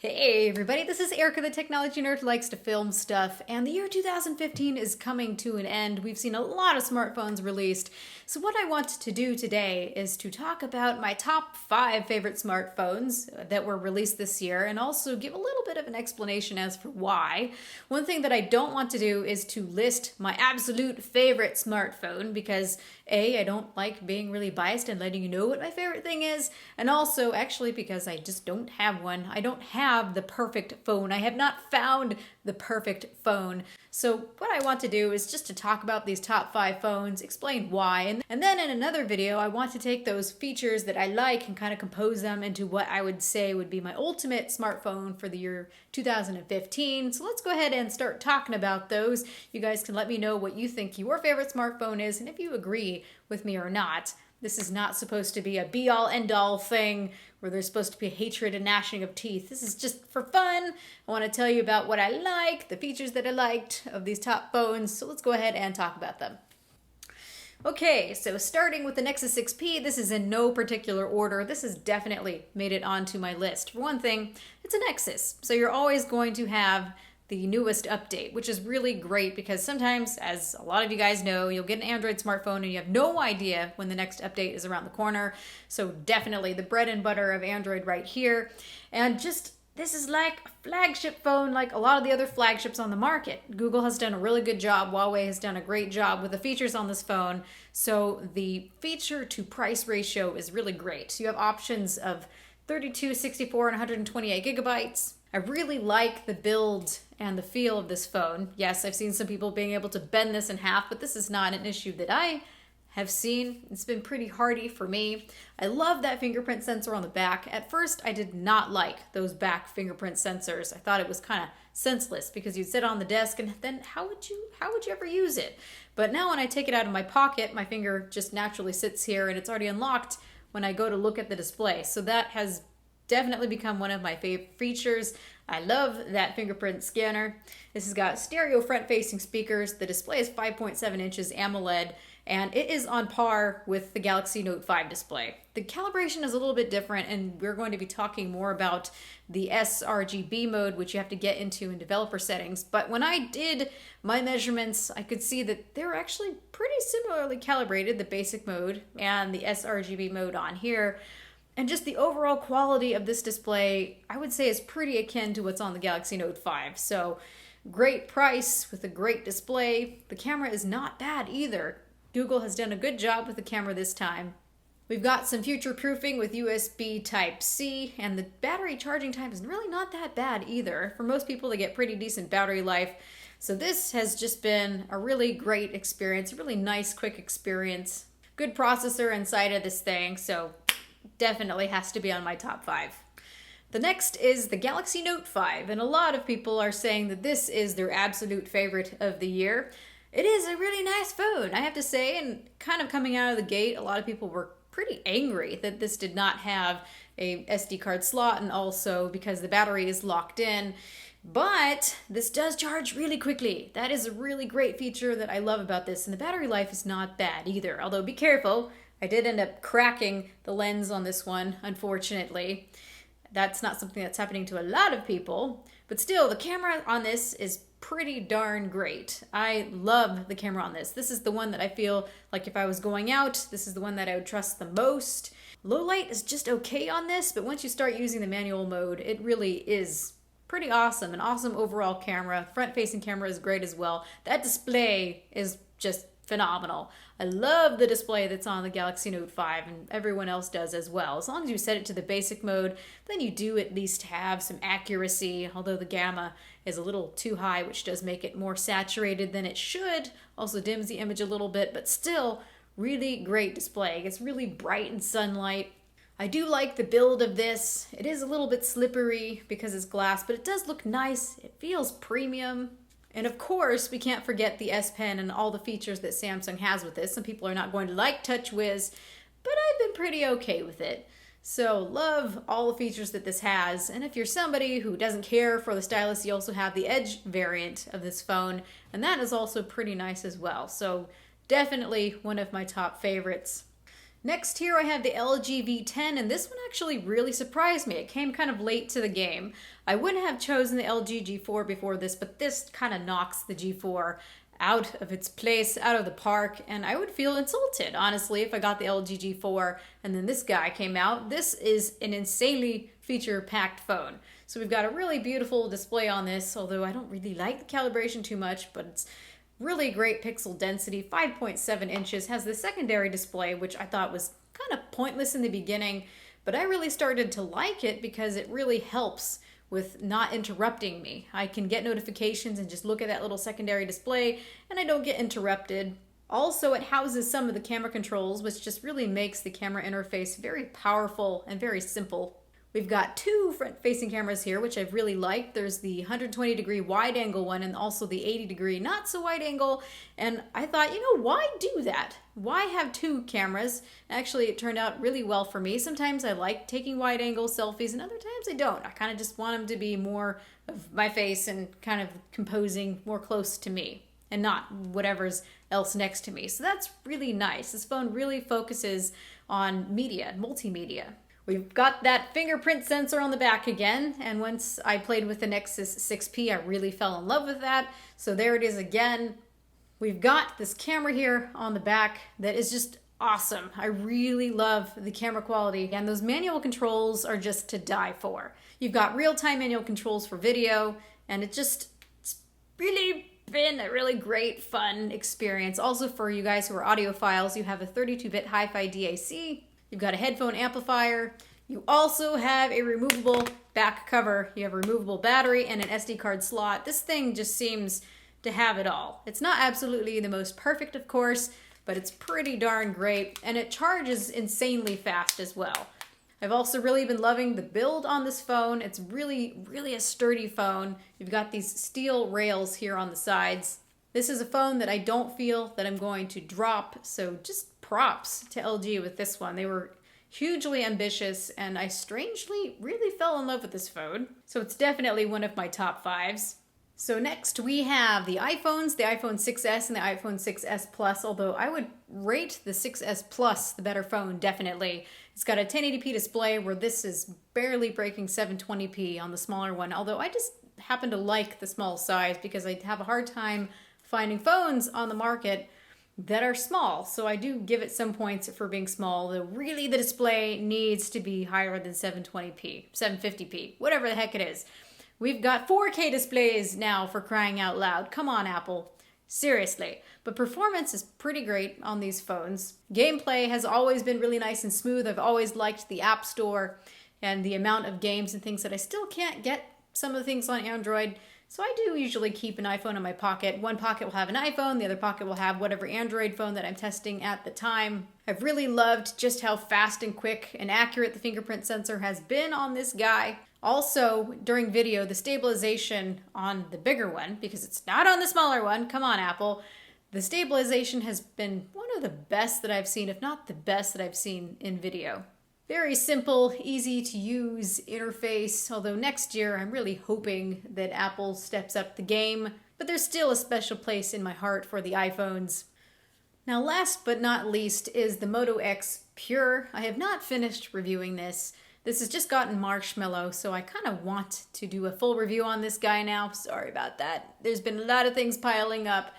Hey everybody, this is Erica, the technology nerd who likes to film stuff, and the year 2015 is coming to an end. We've seen a lot of smartphones released, so what I want to do today is to talk about my top 5 favorite smartphones that were released this year, and also give a little bit of an explanation as for why. One thing that I don't want to do is to list my absolute favorite smartphone, because A, I don't like being really biased and letting you know what my favorite thing is, and also actually because I just don't have one. I don't have the perfect phone. I have not found the perfect phone. So what I want to do is just to talk about these top 5 phones, explain why, and then in another video I want to take those features that I like and kind of compose them into what I would say would be my ultimate smartphone for the year 2015. So let's go ahead and start talking about those. You guys can let me know what you think your favorite smartphone is and if you agree with me or not. This is not supposed to be a be-all, end-all thing where there's supposed to be hatred and gnashing of teeth. This is just for fun. I want to tell you about what I like, the features that I liked of these top phones, so let's go ahead and talk about them. Okay, so starting with the Nexus XP, this is in no particular order. This has definitely made it onto my list. For one thing, it's a Nexus, so you're always going to have the newest update, which is really great because sometimes, as a lot of you guys know, you'll get an Android smartphone and you have no idea when the next update is around the corner. So definitely the bread and butter of Android right here. And just, this is like a flagship phone like a lot of the other flagships on the market. Google has done a really good job. Huawei has done a great job with the features on this phone. So the feature to price ratio is really great. So you have options of 32, 64, and 128 gigabytes. I really like the build and the feel of this phone. Yes, I've seen some people being able to bend this in half, but this is not an issue that I have seen. It's been pretty hardy for me. I love that fingerprint sensor on the back. At first, I did not like those back fingerprint sensors. I thought it was kind of senseless because you'd sit on the desk and then how would you ever use it? But now when I take it out of my pocket, my finger just naturally sits here and it's already unlocked when I go to look at the display. So that has definitely become one of my favorite features. I love that fingerprint scanner. This has got stereo front-facing speakers. The display is 5.7 inches AMOLED, and it is on par with the Galaxy Note 5 display. The calibration is a little bit different, and we're going to be talking more about the sRGB mode, which you have to get into in developer settings. But when I did my measurements, I could see that they're actually pretty similarly calibrated, the basic mode and the sRGB mode on here. And just the overall quality of this display, I would say, is pretty akin to what's on the Galaxy Note 5. So great price with a great display. The camera is not bad either. Google has done a good job with the camera this time. We've got some future proofing with USB Type-C, and the battery charging time is really not that bad either. For most people, they get pretty decent battery life. So this has just been a really great experience, a really nice, quick experience. Good processor inside of this thing, so definitely has to be on my top 5. The next is the Galaxy Note 5, and a lot of people are saying that this is their absolute favorite of the year. It is a really nice phone, I have to say, and kind of coming out of the gate, a lot of people were pretty angry that this did not have a SD card slot, and also because the battery is locked in. But this does charge really quickly. That is a really great feature that I love about this, and the battery life is not bad either, although be careful. I did end up cracking the lens on this one, unfortunately. That's not something that's happening to a lot of people, but still, the camera on this is pretty darn great. I love the camera on this. This is the one that I feel like if I was going out, this is the one that I would trust the most. Low light is just okay on this, but once you start using the manual mode, it really is pretty awesome. An awesome overall camera. Front-facing camera is great as well. That display is just phenomenal. I love the display that's on the Galaxy Note 5, and everyone else does as well. As long as you set it to the basic mode, then you do at least have some accuracy, although the gamma is a little too high, which does make it more saturated than it should. Also dims the image a little bit, but still really great display. It's really bright in sunlight. I do like the build of this. It is a little bit slippery because it's glass, but it does look nice. It feels premium. And of course, we can't forget the S Pen and all the features that Samsung has with this. Some people are not going to like TouchWiz, but I've been pretty okay with it. So love all the features that this has. And if you're somebody who doesn't care for the stylus, you also have the Edge variant of this phone, and that is also pretty nice as well. So definitely one of my top favorites. Next here I have the LG V10, and this one actually really surprised me. It came kind of late to the game. I wouldn't have chosen the LG G4 before this, but this kind of knocks the G4 out of its place, out of the park, and I would feel insulted, honestly, if I got the LG G4 and then this guy came out. This is an insanely feature-packed phone. So we've got a really beautiful display on this, although I don't really like the calibration too much, but it's really great pixel density, 5.7 inches, has the secondary display, which I thought was kind of pointless in the beginning, but I really started to like it because it really helps with not interrupting me. I can get notifications and just look at that little secondary display, and I don't get interrupted. Also, it houses some of the camera controls, which just really makes the camera interface very powerful and very simple. We've got two front-facing cameras here, which I've really liked. There's the 120-degree wide-angle one and also the 80-degree not-so-wide-angle. And I thought, why do that? Why have two cameras? Actually, it turned out really well for me. Sometimes I like taking wide-angle selfies, and other times I don't. I kind of just want them to be more of my face and kind of composing more close to me and not whatever's else next to me. So that's really nice. This phone really focuses on media, multimedia. We've got that fingerprint sensor on the back again, and once I played with the Nexus 6P, I really fell in love with that. So there it is again. We've got this camera here on the back that is just awesome. I really love the camera quality, and those manual controls are just to die for. You've got real-time manual controls for video, and it's really been a really great, fun experience. Also for you guys who are audiophiles, you have a 32-bit hi-fi DAC. You've got a headphone amplifier. You also have a removable back cover. You have a removable battery and an SD card slot. This thing just seems to have it all. It's not absolutely the most perfect, of course, but it's pretty darn great, and it charges insanely fast as well. I've also really been loving the build on this phone. It's really, really a sturdy phone. You've got these steel rails here on the sides. This is a phone that I don't feel that I'm going to drop, so just props to LG with this one. They were hugely ambitious, and I strangely really fell in love with this phone. So it's definitely one of my top fives. So next we have the iPhones, the iPhone 6s and the iPhone 6s Plus, although I would rate the 6s Plus the better phone, definitely. It's got a 1080p display where this is barely breaking 720p on the smaller one, although I just happen to like the small size because I have a hard time finding phones on the market that are small. So I do give it some points for being small, though really the display needs to be higher than 720p, 750p, whatever the heck it is. We've got 4K displays now, for crying out loud. Come on, Apple. Seriously. But performance is pretty great on these phones. Gameplay has always been really nice and smooth. I've always liked the App Store and the amount of games and things that I still can't get some of the things on Android. So I do usually keep an iPhone in my pocket. One pocket will have an iPhone, the other pocket will have whatever Android phone that I'm testing at the time. I've really loved just how fast and quick and accurate the fingerprint sensor has been on this guy. Also, during video, the stabilization on the bigger one, because it's not on the smaller one, come on Apple, the stabilization has been one of the best that I've seen, if not the best that I've seen in video. Very simple, easy to use interface, although next year I'm really hoping that Apple steps up the game, but there's still a special place in my heart for the iPhones. Now last but not least is the Moto X Pure. I have not finished reviewing this. This has just gotten marshmallow, so I kind of want to do a full review on this guy now. Sorry about that. There's been a lot of things piling up.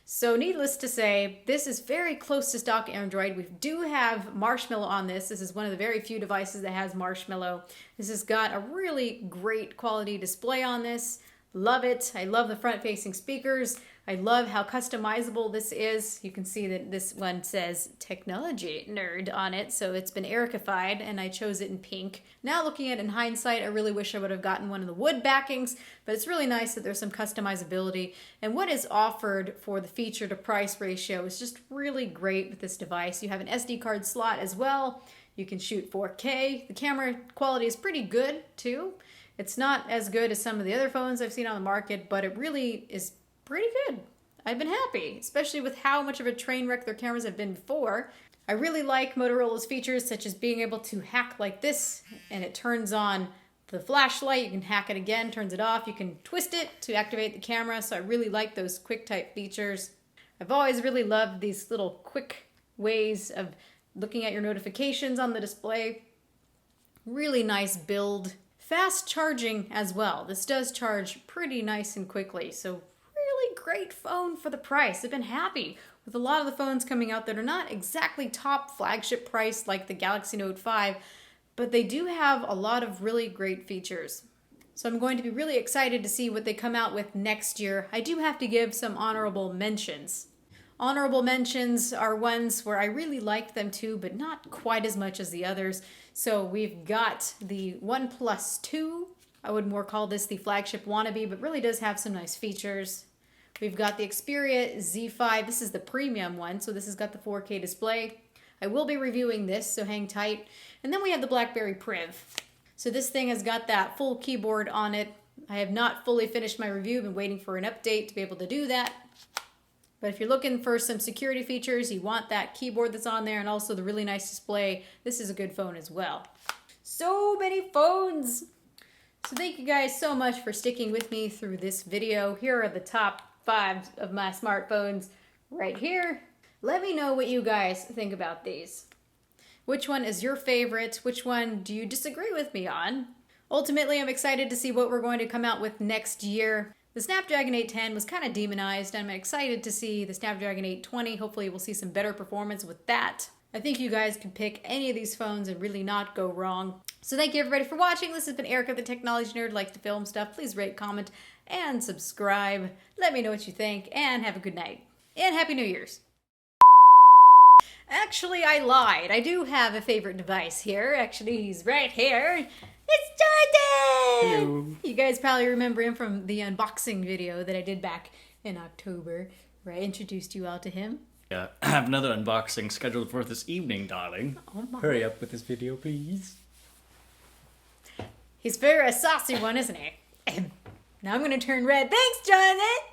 So needless to say, this is very close to stock Android. We do have Marshmallow on this. This is one of the very few devices that has Marshmallow. This has got a really great quality display on this. Love it. I love the front-facing speakers. I love how customizable this is. You can see that this one says Technology Nerd on it, so it's been Ericified, and I chose it in pink. Now looking at it in hindsight, I really wish I would have gotten one of the wood backings, but it's really nice that there's some customizability. And what is offered for the feature to price ratio is just really great with this device. You have an SD card slot as well. You can shoot 4K. The camera quality is pretty good too. It's not as good as some of the other phones I've seen on the market, but it really is pretty good. I've been happy, especially with how much of a train wreck their cameras have been before. I really like Motorola's features, such as being able to hack like this, and it turns on the flashlight. You can hack it again, turns it off. You can twist it to activate the camera, so I really like those quick type features. I've always really loved these little quick ways of looking at your notifications on the display. Really nice build. Fast charging as well. This does charge pretty nice and quickly, so really great phone for the price. I've been happy with a lot of the phones coming out that are not exactly top flagship price like the Galaxy Note 5, but they do have a lot of really great features. So I'm going to be really excited to see what they come out with next year. I do have to give some honorable mentions. Honorable mentions are ones where I really liked them too, but not quite as much as the others. So we've got the OnePlus 2. I would more call this the flagship wannabe, but really does have some nice features. We've got the Xperia Z5. This is the premium one, so this has got the 4K display. I will be reviewing this, so hang tight. And then we have the BlackBerry Priv. So this thing has got that full keyboard on it. I have not fully finished my review. I've been waiting for an update to be able to do that. But if you're looking for some security features, you want that keyboard that's on there and also the really nice display, this is a good phone as well. So many phones! So thank you guys so much for sticking with me through this video. Here are the top 5 of my smartphones right here. Let me know what you guys think about these. Which one is your favorite? Which one do you disagree with me on? Ultimately, I'm excited to see what we're going to come out with next year. The Snapdragon 810 was kind of demonized. I'm excited to see the Snapdragon 820. Hopefully we'll see some better performance with that. I think you guys can pick any of these phones and really not go wrong. So thank you everybody for watching. This has been Erica, the technology nerd, likes to film stuff. Please rate, comment, and subscribe. Let me know what you think, and have a good night. And Happy New Year's. Actually, I lied. I do have a favorite device here. Actually, he's right here. It's Jonathan! Hello. You guys probably remember him from the unboxing video that I did back in October, where I introduced you all to him. Yeah, I have another unboxing scheduled for this evening, darling. Oh my. Hurry up with this video, please. He's very a saucy one, isn't he? Now I'm going to turn red. Thanks, Jonathan!